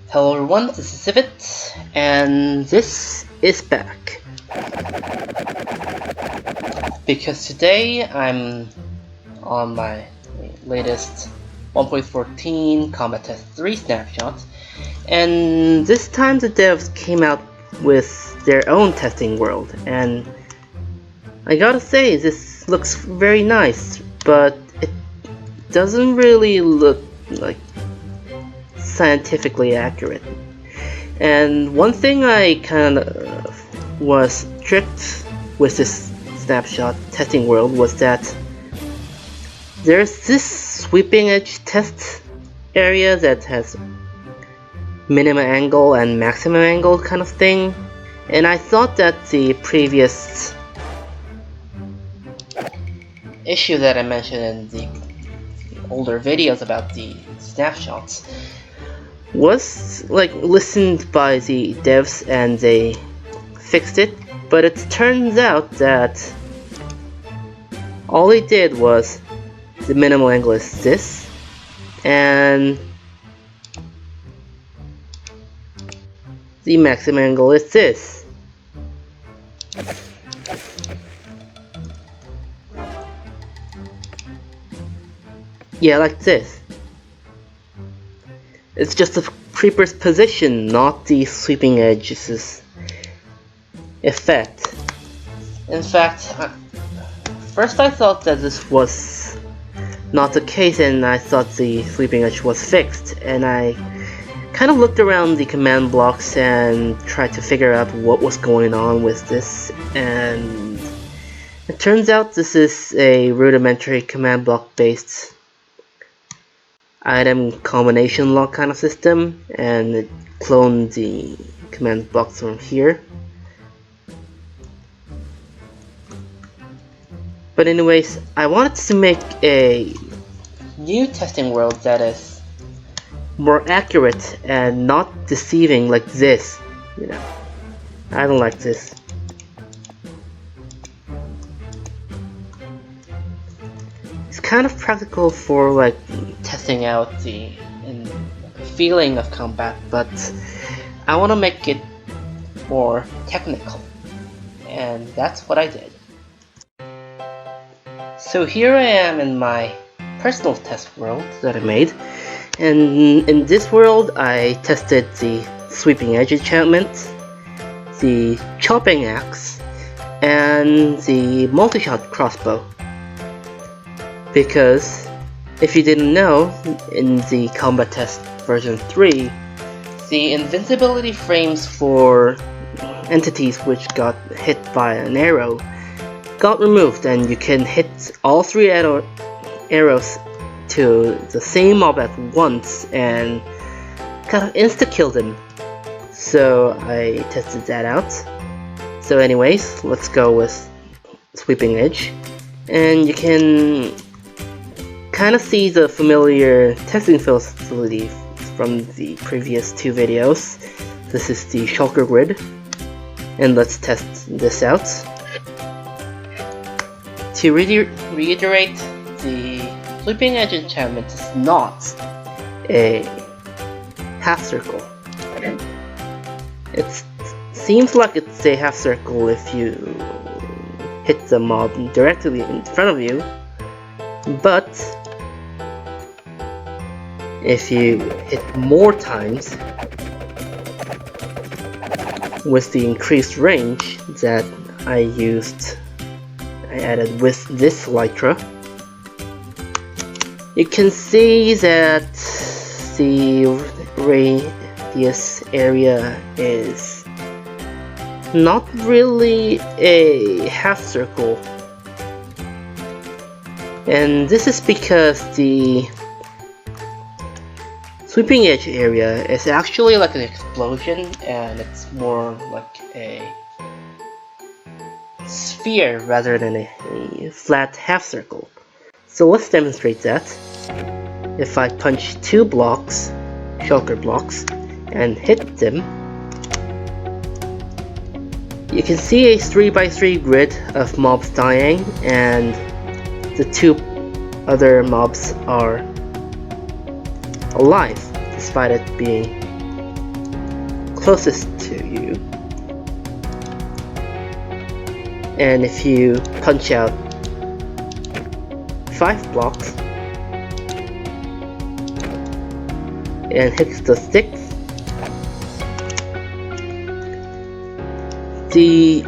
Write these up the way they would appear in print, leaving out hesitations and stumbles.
Hello everyone, this is Civit, and this is back. Because today I'm on my latest 1.14 Combat Test 3 snapshot, and this time the devs came out with their own testing world, and I gotta say, this looks very nice, but it doesn't really look like scientifically accurate. And one thing I kind of was tricked with this snapshot testing world was that there's this sweeping edge test area that has minimum angle and maximum angle kind of thing, and I thought that the previous issue that I mentioned in the older videos about the snapshots was like listened by the devs and they fixed it, but it turns out that all they did was the minimal angle is this, and the maximum angle is this. Yeah, like this. It's just the creeper's position, not the sweeping edge's effect. In fact, first I thought that this was not the case, and I thought the sweeping edge was fixed, and I kind of looked around the command blocks and tried to figure out what was going on with this, and it turns out this is a rudimentary command block based item combination lock kind of system, and it cloned the command blocks from here. But anyways, I wanted to make a new testing world that is more accurate and not deceiving like this. You know, I don't like this. It's kind of practical for like testing out the feeling of combat, but I want to make it more technical, and that's what I did. So here I am in my personal test world that I made, and in this world I tested the sweeping edge enchantment, the chopping axe, and the multi-shot crossbow. Because if you didn't know, in the Combat Test version 3, the invincibility frames for entities which got hit by an arrow got removed, and you can hit all 3 arrows to the same mob at once and kind of insta-kill them. So I tested that out. So anyways, let's go with sweeping edge, and you can kind of see the familiar testing facility from the previous 2 videos. This is the shulker grid, and let's test this out. To reiterate, the sweeping edge enchantment is not a half circle. It seems like it's a half circle if you hit the mob directly in front of you, but if you hit more times with the increased range that I added with this Elytra, you can see that the radius area is not really a half circle, and this is because the sweeping edge area is actually like an explosion, and it's more like a sphere rather than a flat half circle. So let's demonstrate that. If I punch 2 blocks, shulker blocks, and hit them, you can see a 3x3 grid of mobs dying, and the 2 other mobs are alive, despite it being closest to you. And if you punch out 5 blocks and hits the 6th, the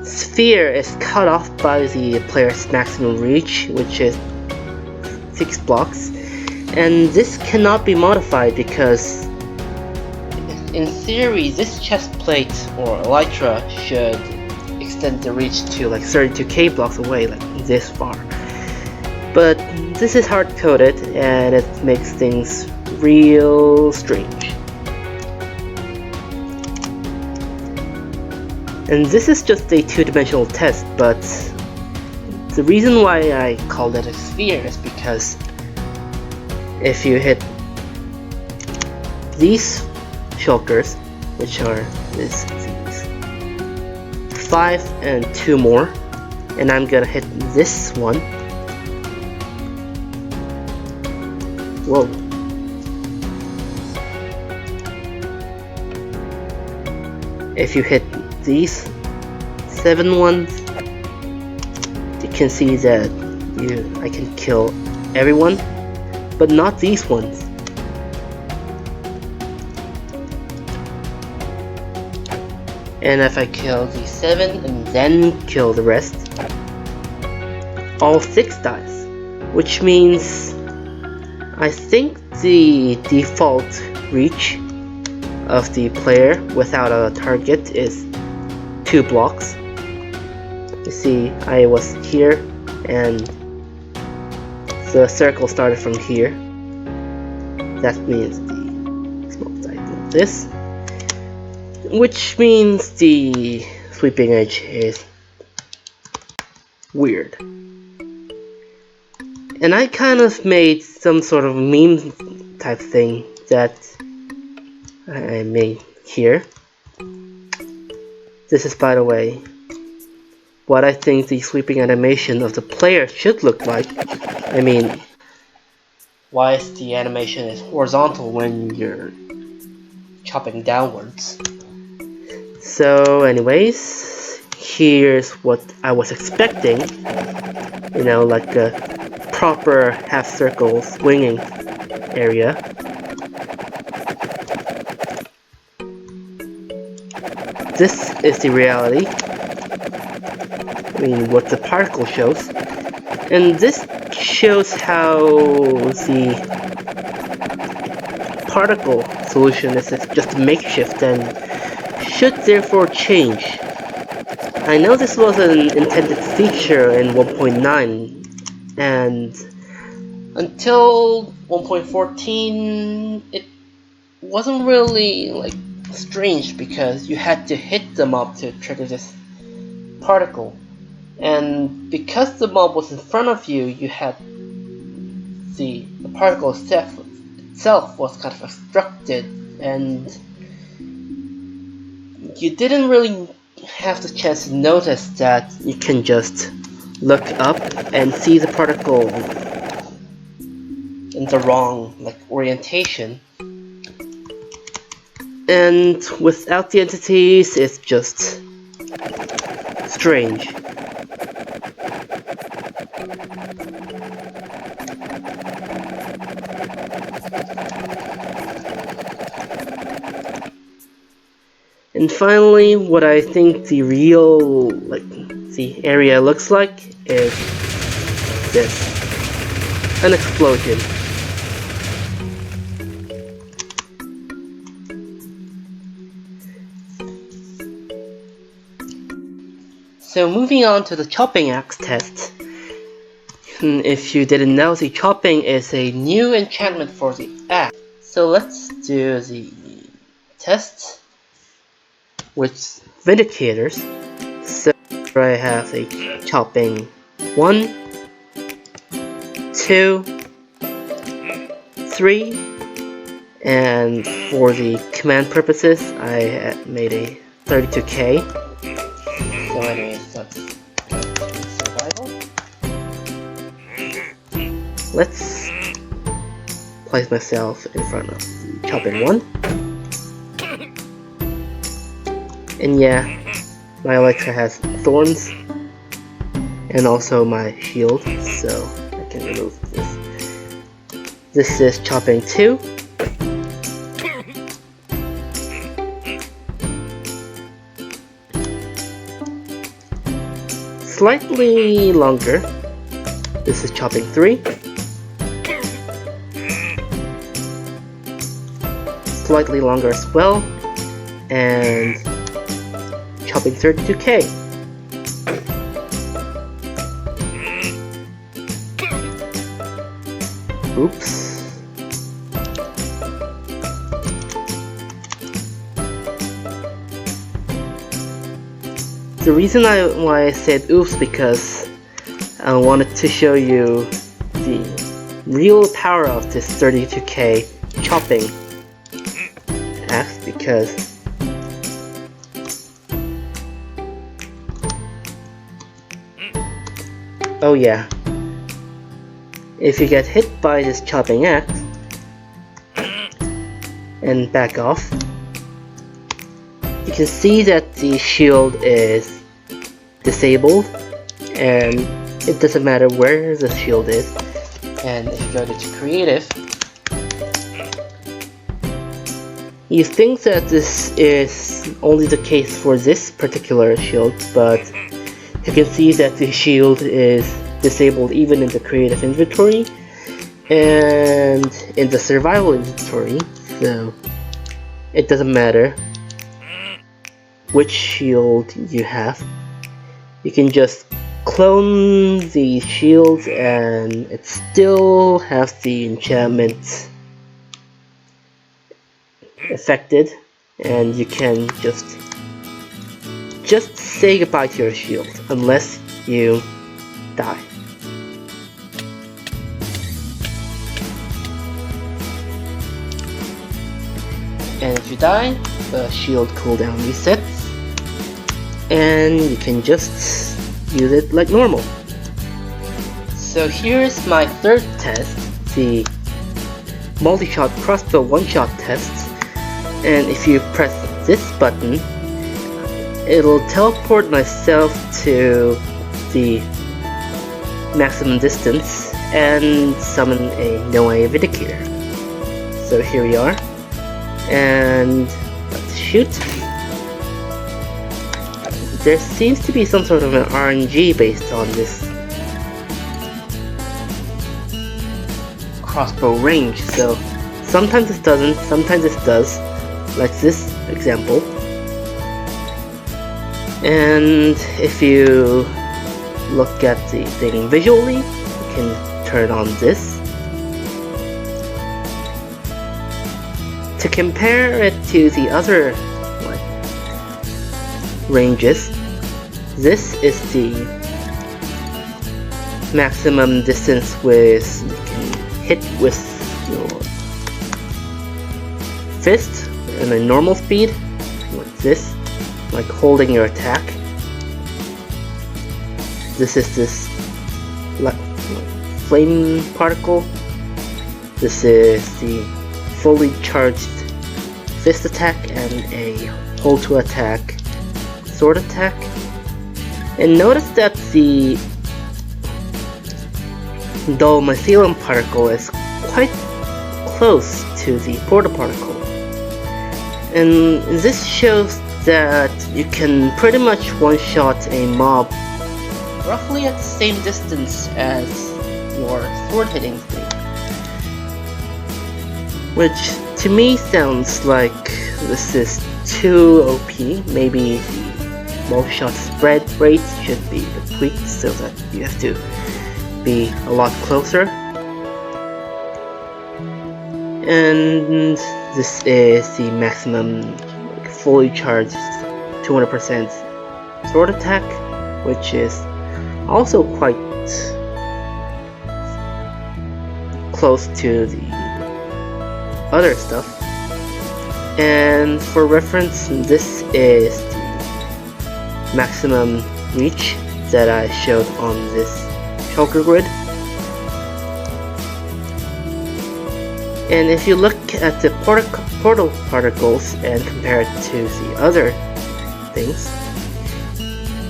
sphere is cut off by the player's maximum reach, which is 6 blocks, and this cannot be modified because in theory this chest plate or elytra should extend the reach to like 32k blocks away, like this far. But this is hard coded and it makes things real strange. And this is just a two-dimensional test, but the reason why I called it a sphere is because if you hit these shulkers, which are these 5 and 2 more, and I'm gonna hit this one. Whoa. If you hit these 7 ones, you can see that I can kill everyone, but not these ones. And if I kill these 7 and then kill the rest, all 6 dies, which means I think the default reach of the player without a target is 2 blocks. You see, I was here and the circle started from here. That means the small diagonal this, which means the sweeping edge is weird. And I kind of made some sort of meme type thing that I made here. This is, by the way, what I think the sweeping animation of the player should look like. I mean, why is the animation is horizontal when you're chopping downwards? So anyways, here's what I was expecting. You know, like a proper half circle swinging area. This is the reality. I mean, what the particle shows. And this shows how the particle solution is just makeshift and should therefore change. I know this was an intended feature in 1.9, and until 1.14 it wasn't really like strange because you had to hit the mob to trigger this particle, and because the mob was in front of you, you had the particle itself was kind of obstructed, and you didn't really have the chance to notice that you can just look up and see the particle in the wrong orientation. And without the entities, it's just strange. And finally, what I think the real, the area looks like is this. An explosion. So moving on to the chopping axe test. If you didn't know, the chopping is a new enchantment for the axe. So let's do the test with Vindicators. So I have a chopping 1, 2, 3, and for the command purposes I made a 32k. So anyways, that's survival. Let's place myself in front of chopping 1. And yeah, my Alexa has thorns and also my shield, so I can remove this. This is chopping 2. Slightly longer. This is chopping 3. Slightly longer as well. And chopping 32K. Oops. The reason why I said oops because I wanted to show you the real power of this 32K chopping axe, because oh yeah, if you get hit by this chopping axe and back off, you can see that the shield is disabled, and it doesn't matter where the shield is. And if you go to creative, you think that this is only the case for this particular shield, but you can see that the shield is disabled even in the creative inventory and in the survival inventory, so it doesn't matter which shield you have. You can just clone the shields and it still has the enchantment affected, and you can just say goodbye to your shield unless you die. And if you die, the shield cooldown resets, and you can just use it like normal. So here's my third test, the multi-shot crossbow one-shot test. And if you press this button, it'll teleport myself to the maximum distance and summon a no-eye Vindicator. So here we are, and let's shoot. There seems to be some sort of an RNG based on this crossbow range, so sometimes it doesn't, sometimes it does, like this example. And if you look at the thing visually, you can turn on this. To compare it to the other ranges, this is the maximum distance with you can hit with your fist and a normal speed, like this, like holding your attack. This is this flame particle. This is the fully charged fist attack and a hold to attack sword attack. And notice that the dull mycelium particle is quite close to the portal particle, and this shows that you can pretty much one-shot a mob roughly at the same distance as your sword hitting thing, which to me sounds like this is too OP. Maybe the multi-shot spread rate should be tweaked so that you have to be a lot closer. And this is the maximum fully charged 200% sword attack, which is also quite close to the other stuff. And for reference, this is the maximum reach that I showed on this shulker grid. And if you look at the portal particles and compare it to the other things,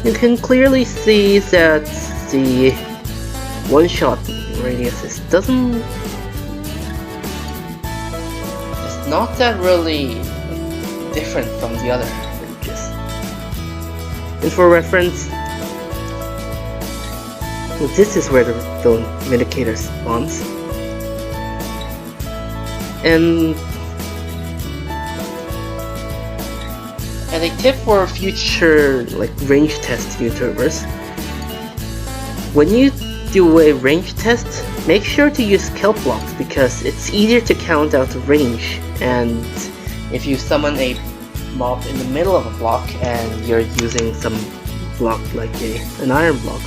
you can clearly see that the one-shot radius is not that really different from the other ranges. And for reference, this is where the film indicator spawns. And as a tip for future range test YouTubers, when you do a range test, make sure to use kelp blocks because it's easier to count out the range. And if you summon a mob in the middle of a block and you're using some block like an iron block,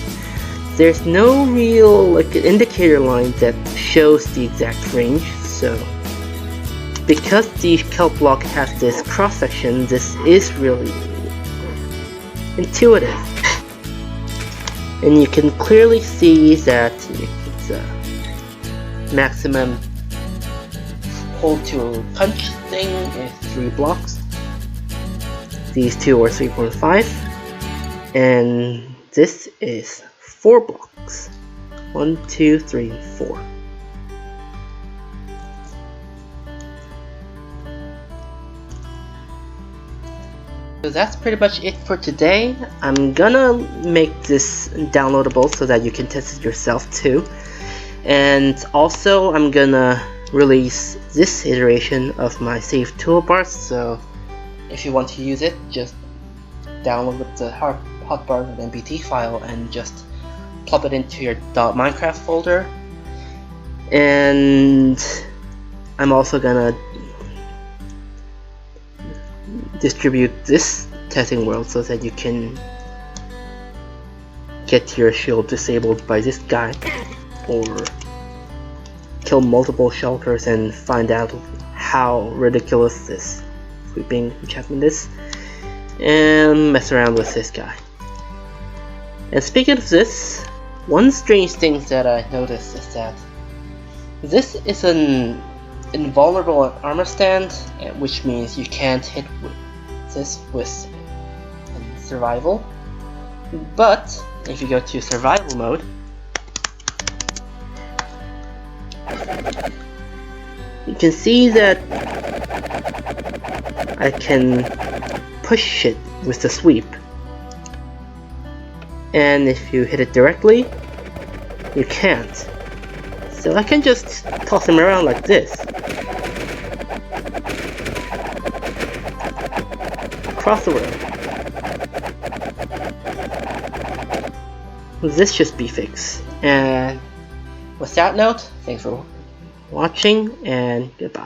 there's no real indicator line that shows the exact range. So because the kelp block has this cross section, this is really intuitive. And you can clearly see that it's a maximum hold to punch thing is 3 blocks. These two are 3.5, and this is 4 blocks. 1, 2, 3, and 4. So that's pretty much it for today. I'm gonna make this downloadable so that you can test it yourself too. And also I'm gonna release this iteration of my save toolbar, so if you want to use it, just download the hotbar with mpt file and just plop it into your .minecraft folder. And I'm also gonna distribute this testing world so that you can get your shield disabled by this guy, or kill multiple shelters and find out how ridiculous this sweeping enchantment is, and mess around with this guy. And speaking of this, one strange thing that I noticed is that this is an invulnerable armor stand, which means you can't hit this with survival. But if you go to survival mode, you can see that I can push it with the sweep, and if you hit it directly, you can't. So I can just toss him around like this across the world. This should be fixed. And with that note, thanks for watching and goodbye.